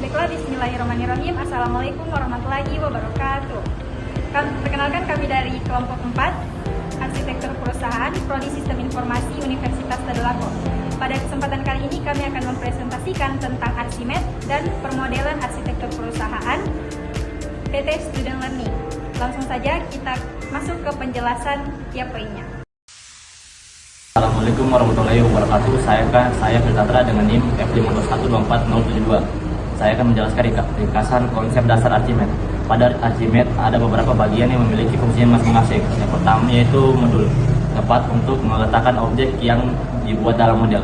Baiklah, bismillahirrahmanirrahim. Assalamualaikum warahmatullahi wabarakatuh. Perkenalkan, kami dari kelompok 4 Arsitektur Perusahaan Prodi Sistem Informasi Universitas Tadulako. Pada kesempatan kali ini kami akan mempresentasikan tentang Arsimed dan permodelan arsitektur perusahaan PT Student Learning. Langsung saja kita masuk ke penjelasan tiap poinnya. Assalamualaikum warahmatullahi wabarakatuh. Saya Firdatra dengan NIM F5212472. Saya akan menjelaskan ringkasan konsep dasar Archimed. Pada Archimed ada beberapa bagian yang memiliki fungsinya masing-masing. Yang pertama yaitu modul, tempat untuk meletakkan objek yang dibuat dalam model.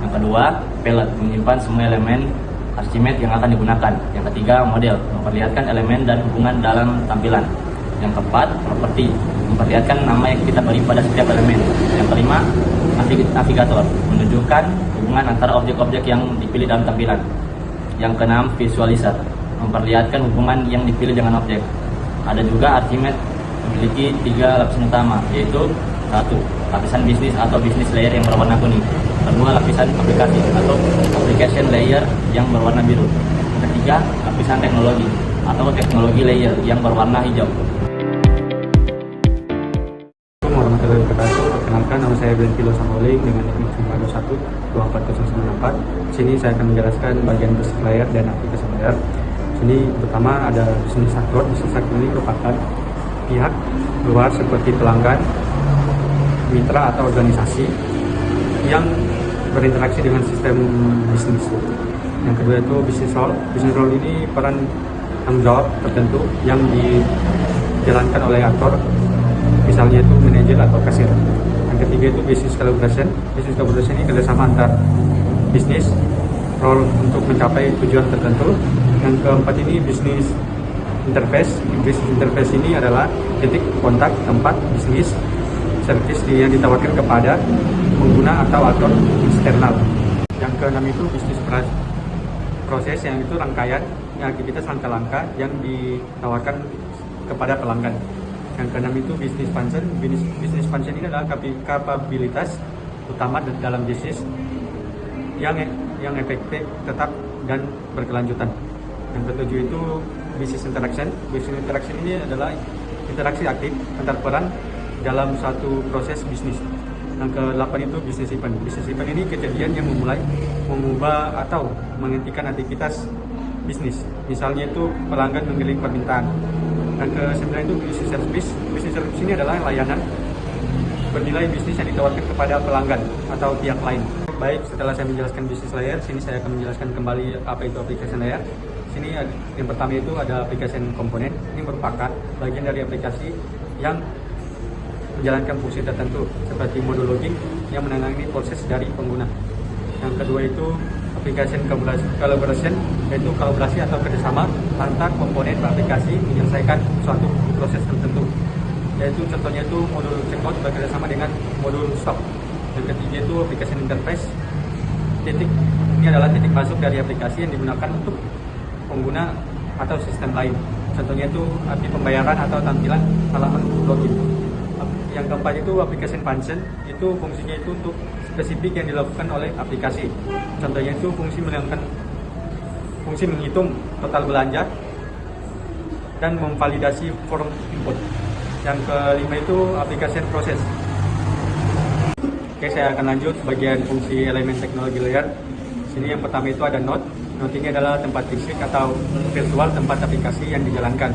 Yang kedua, palette, menyimpan semua elemen Archimed yang akan digunakan. Yang ketiga, model, memperlihatkan elemen dan hubungan dalam tampilan. Yang keempat, properti, memperlihatkan nama yang kita beri pada setiap elemen. Yang kelima, navigator, menunjukkan hubungan antara objek-objek yang dipilih dalam tampilan. Yang keenam, visualizer, memperlihatkan hubungan yang dipilih dengan objek. Ada juga Archimed memiliki 3 lapisan utama, yaitu 1. Lapisan bisnis atau business layer yang berwarna kuning. 2. Lapisan aplikasi atau application layer yang berwarna biru. Ketiga, lapisan teknologi atau teknologi layer yang berwarna hijau. Warahmatullahi wabarakatuh. Perkenalkan, nama saya Bentilo Samboling dengan NIM 521-24094. Sini saya akan menjelaskan bagian business layer dan aplikasi layer. Sini pertama ada business actor. Business actor ini merupakan pihak luar seperti pelanggan, mitra atau organisasi yang berinteraksi dengan sistem bisnis. Yang kedua itu business role. Business role ini peran tanggung jawab tertentu yang dijalankan oleh aktor, misalnya itu manajer atau kasir. Yang ketiga itu business collaboration. Business collaboration ini kerjasama antar bisnis role untuk mencapai tujuan tertentu. Yang keempat ini business interface. Business interface ini adalah titik kontak tempat bisnis service yang ditawarkan kepada pengguna atau aktor eksternal. Yang keenam itu business proses, yang itu rangkaian aktivitas langkah-langkah yang ditawarkan kepada pelanggan. Yang keenam itu business function. Business function ini adalah kapabilitas utama dalam bisnis yang efektif, tetap, dan berkelanjutan. Yang ketujuh itu business interaction. Business interaction ini adalah interaksi aktif antar peran dalam suatu proses bisnis. Yang ke-8 itu business event. Business event ini kejadian yang memulai, mengubah, atau menghentikan aktivitas bisnis. Misalnya itu pelanggan mengirim permintaan. Yang ke-9 itu business service. Business service ini adalah layanan bernilai bisnis yang ditawarkan kepada pelanggan atau pihak lain. Baik, setelah saya menjelaskan business layer, sini saya akan menjelaskan kembali apa itu application layer. Sini yang pertama itu ada application komponen. Ini merupakan bagian dari aplikasi yang menjalankan fungsi tertentu seperti modul logging yang menangani proses dari pengguna. Yang kedua itu application collaboration, yaitu kolaborasi atau kerjasama antar komponen aplikasi menyelesaikan suatu proses tertentu. Yaitu contohnya itu modul checkout bekerjasama dengan modul stock. Yang ketiga itu application interface. Ini adalah titik masuk dari aplikasi yang digunakan untuk pengguna atau sistem lain. Contohnya itu API pembayaran atau tampilan halaman login. Yang keempat itu application function, itu fungsinya itu untuk spesifik yang dilakukan oleh aplikasi. Contohnya itu fungsi menghitung total belanja dan memvalidasi form input. Yang kelima itu application process. Oke, saya akan lanjut bagian fungsi elemen teknologi layer. Sini yang pertama itu ada node. Node ini adalah tempat fisik atau virtual tempat aplikasi yang dijalankan.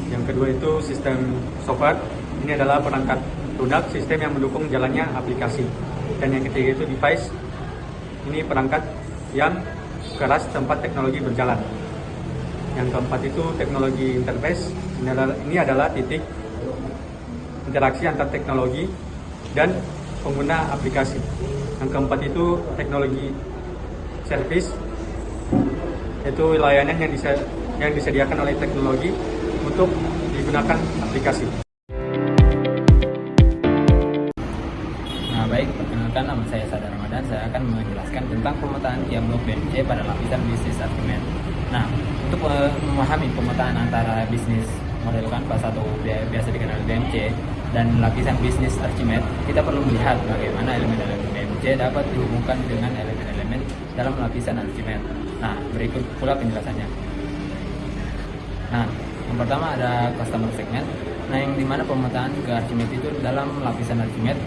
Yang kedua itu sistem software. Ini adalah perangkat lunak, sistem yang mendukung jalannya aplikasi. Dan yang ketiga itu device. Ini perangkat yang keras tempat teknologi berjalan. Yang keempat itu teknologi interface. Ini adalah titik interaksi antar teknologi dan pengguna aplikasi. Yang keempat itu teknologi service, yaitu layanan yang disediakan oleh teknologi untuk digunakan aplikasi. Baik, perkenalkan, nama saya Sadar Ramadan. Saya akan menjelaskan tentang pemetaan tiap blok BMC pada lapisan bisnis Archimed. Nah, untuk memahami pemetaan antara bisnis model kanvas atau biasa dikenal BMC dan lapisan bisnis Archimed, kita perlu melihat bagaimana elemen-elemen BMC dapat dihubungkan dengan elemen-elemen dalam lapisan Archimed. Nah, berikut pula penjelasannya. Nah, yang pertama ada customer segment. Nah, yang dimana pemetaan ke Archimedes itu dalam lapisan Archimedes,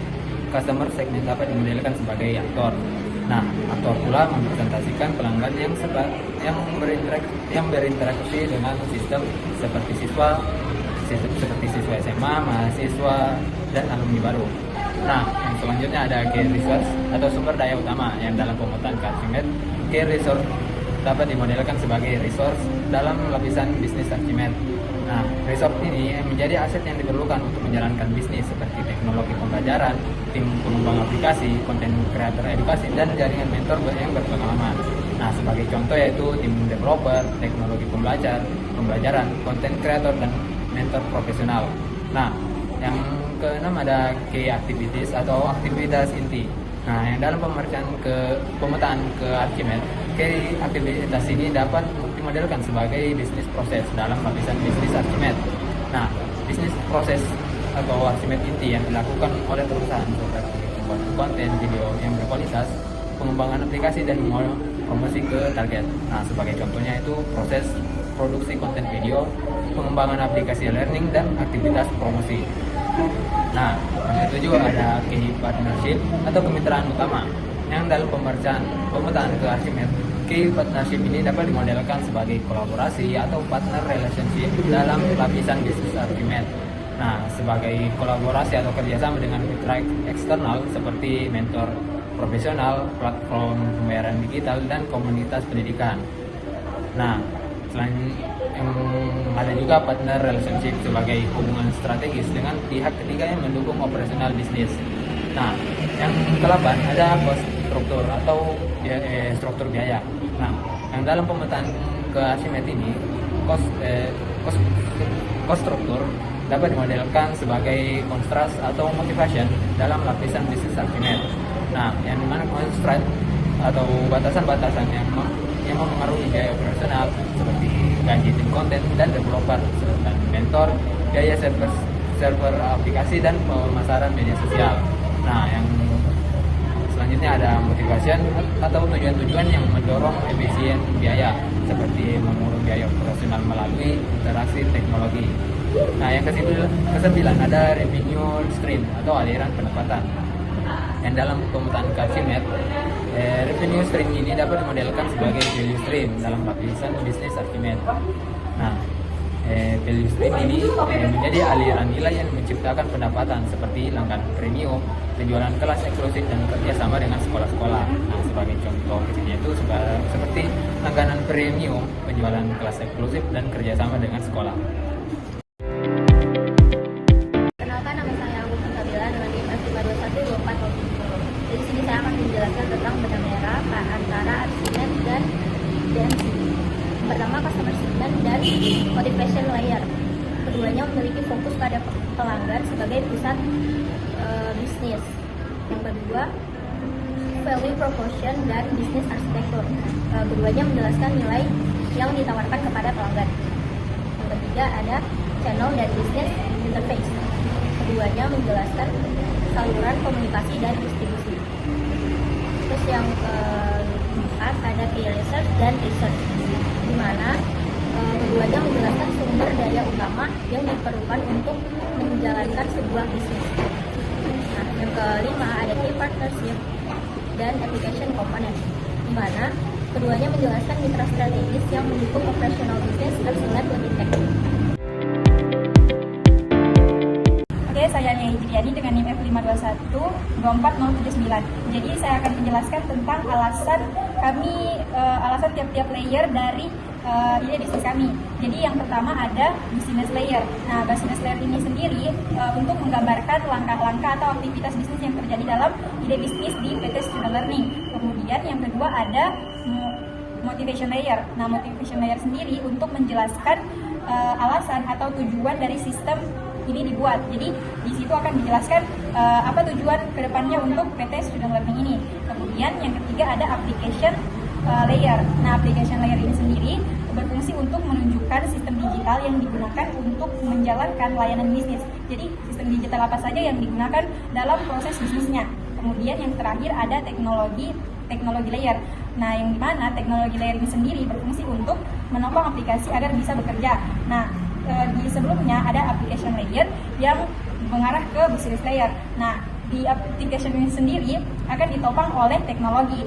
customer segment dapat dimodelkan sebagai aktor. Nah, aktor pula mempresentasikan pelanggan yang berinteraksi dengan sistem seperti siswa SMA, mahasiswa, dan alumni baru. Nah, yang selanjutnya ada key resource atau sumber daya utama yang dalam pemetaan ke Archimedes. Key resource dapat dimodelkan sebagai resource dalam lapisan bisnis Archimedes. Nah, resource ini menjadi aset yang diperlukan untuk menjalankan bisnis seperti teknologi pembelajaran, tim pengembang aplikasi, konten kreator edukasi, dan jaringan mentor yang berpengalaman. Nah, sebagai contoh yaitu tim developer, teknologi pembelajaran, konten kreator, dan mentor profesional. Nah, yang keenam ada key activities atau aktivitas inti. Nah, yang dalam pemetaan ke Archimedes, key aktivitas ini dapat dimodelkan sebagai bisnis proses dalam lapisan bisnis Archimedes. Nah, bisnis proses atau Archimedes inti yang dilakukan oleh perusahaan seperti membuat konten video yang berkualitas, pengembangan aplikasi, dan promosi ke target. Nah, sebagai contohnya itu proses produksi konten video, pengembangan aplikasi learning, dan aktivitas promosi. Nah, yang ketujuh ada key partnership atau kemitraan utama. Yang dalam pemetaan ke Archimedes, key partnership ini dapat dimodelkan sebagai kolaborasi atau partner relationship dalam lapisan bisnis Archimedes. Nah, sebagai kolaborasi atau kerjasama dengan mitra eksternal seperti mentor profesional, platform pembayaran digital, dan komunitas pendidikan. Nah, selain yang ada juga partner relationship sebagai hubungan strategis dengan pihak ketiga yang mendukung operasional bisnis. Nah, yang ke-8 ada cost struktur atau struktur biaya. Nah, yang dalam pemetaan ke Archimedes ini cost struktur dapat dimodelkan sebagai constraint atau motivation dalam lapisan bisnis Archimedes. Nah, yang dimana constraint atau batasan-batasan yang mempengaruhi biaya operasional seperti gaji tim konten dan developer, serta mentor, biaya server aplikasi, dan pemasaran media sosial. Nah, yang selanjutnya ada motivation atau tujuan-tujuan yang mendorong efisien biaya seperti mengurus biaya operasional melalui interaksi teknologi. Nah, yang kesembilan ada revenue stream atau aliran pendapatan. Yang dalam pemetaan Archimedes, revenue stream ini dapat dimodelkan sebagai value stream dalam lapisan bisnis Archimedes. Nah, value stream ini menjadi aliran nilai yang menciptakan pendapatan seperti langganan premium, penjualan kelas eksklusif, dan kerjasama dengan sekolah-sekolah. Nah, sebagai contoh kecilnya itu seperti langganan premium, penjualan kelas eksklusif, dan kerjasama dengan sekolah. Kenalkan, nama saya Agus Sabila dengan NIM F52124. Jadi sini saya akan menjelaskan tentang benang merah antara Archimedes dan DMC. Pertama, customer segment dan motivation layer. Keduanya memiliki fokus pada pelanggan sebagai pusat bisnis. Yang kedua, value proposition dan business architecture. Keduanya menjelaskan nilai yang ditawarkan kepada pelanggan. Yang ketiga ada channel dan business interface. Keduanya menjelaskan saluran komunikasi dan distribusi. Terus yang keempat ada key research dan research, di mana keduanya menjelaskan sumber daya utama yang diperlukan untuk menjalankan sebuah bisnis. Nah, yang kelima ada key partnership dan application component, di mana keduanya menjelaskan mitra strategis yang mendukung operasional bisnis Archimedes lebih efektif. Oke, saya Nia Hijriani dengan NIM F521-24079. Jadi saya akan menjelaskan tentang alasan tiap-tiap layer dari ide bisnis kami. Jadi yang pertama ada business layer. Nah, business layer ini sendiri untuk menggambarkan langkah-langkah atau aktivitas bisnis yang terjadi dalam ide bisnis di PT Student Learning. Kemudian yang kedua ada motivation layer. Nah, motivation layer sendiri untuk menjelaskan alasan atau tujuan dari sistem ini dibuat. Jadi di situ akan dijelaskan apa tujuan kedepannya untuk PT Student Learning ini. Kemudian yang ketiga ada application layer. Nah, application layer ini sendiri berfungsi untuk menunjukkan sistem digital yang digunakan untuk menjalankan layanan bisnis. Jadi sistem digital apa saja yang digunakan dalam proses bisnisnya. Kemudian yang terakhir ada teknologi teknologi layer. Nah, yang dimana teknologi layer ini sendiri berfungsi untuk menopang aplikasi agar bisa bekerja. Nah, di sebelumnya ada application layer yang mengarah ke business layer. Nah, di application ini sendiri akan ditopang oleh teknologi.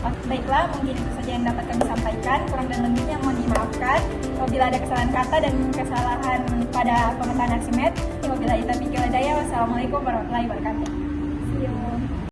Baiklah, mungkin itu saja yang dapat kami sampaikan. Kurang dan lebihnya mohon dimaafkan. Apabila ada kesalahan kata dan kesalahan pada pemetaan Archimedes, wabillahi taufiq wal hidayah. Wassalamualaikum warahmatullahi wabarakatuh. See you.